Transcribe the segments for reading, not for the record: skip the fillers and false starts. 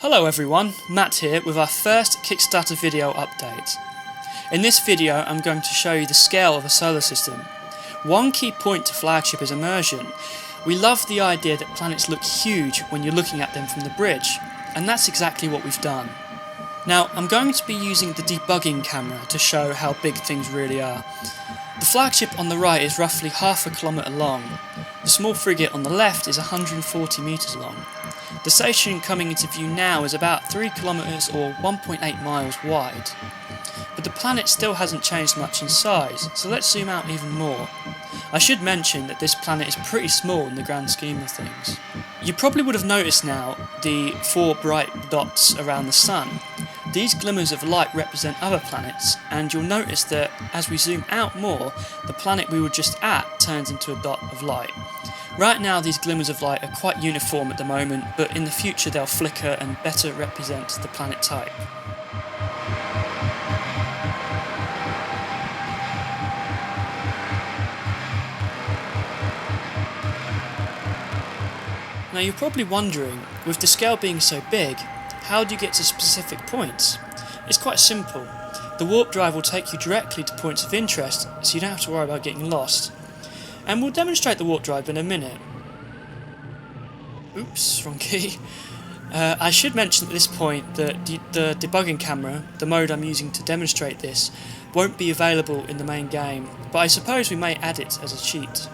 Hello everyone, Matt here with our first Kickstarter video update. In this video I'm going to show you the scale of a solar system. One key point to Flagship is immersion. We love the idea that planets look huge when you're looking at them from the bridge, and that's exactly what we've done. Now I'm going to be using the debugging camera to show how big things really are. The Flagship on the right is roughly half a kilometre long. The small frigate on the left is 140 metres long. The station coming into view now is about 3 kilometres or 1.8 miles wide. But the planet still hasn't changed much in size, so let's zoom out even more. I should mention that this planet is pretty small in the grand scheme of things. You probably would have noticed now the 4 bright dots around the Sun. These glimmers of light represent other planets, and you'll notice that as we zoom out more, the planet we were just at turns into a dot of light. Right now these glimmers of light are quite uniform at the moment, but in the future they'll flicker and better represent the planet type. Now you're probably wondering, with the scale being so big, how do you get to specific points? It's quite simple. The warp drive will take you directly to points of interest, so you don't have to worry about getting lost. And we'll demonstrate the warp drive in a minute. Oops, wrong key. I should mention at this point that the debugging camera, the mode I'm using to demonstrate this, won't be available in the main game, but I suppose we may add it as a cheat.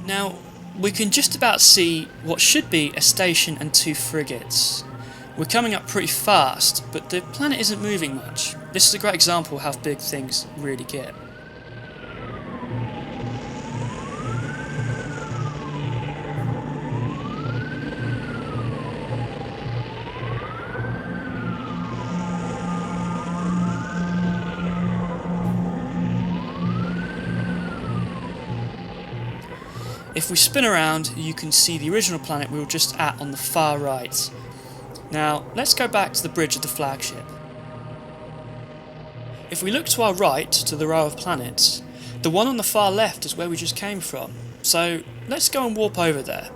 Now, we can just about see what should be a station and 2 frigates. We're coming up pretty fast, but the planet isn't moving much. This is a great example of how big things really get. If we spin around, you can see the original planet we were just at on the far right. Now, let's go back to the bridge of the Flagship. If we look to our right, to the row of planets, the one on the far left is where we just came from, so let's go and warp over there.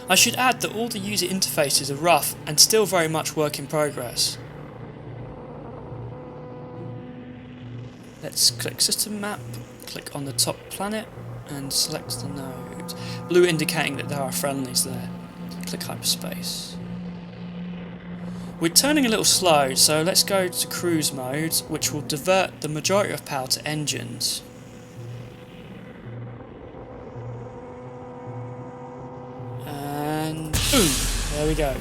I should add that all the user interfaces are rough and still very much work in progress. Let's click System Map, click on the top planet, and select the node. Blue indicating that there are friendlies there. Click Hyperspace. We're turning a little slow, so let's go to cruise mode, which will divert the majority of power to engines. And boom! There we go.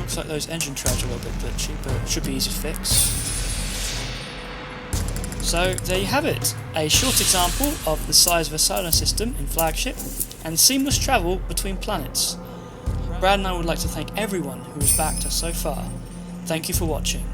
Looks like those engine treads are a little bit glitchy, but it should be easy to fix. So there you have it, a short example of the size of a solar system in Flagship and seamless travel between planets. Brad and I would like to thank everyone who has backed us so far. Thank you for watching.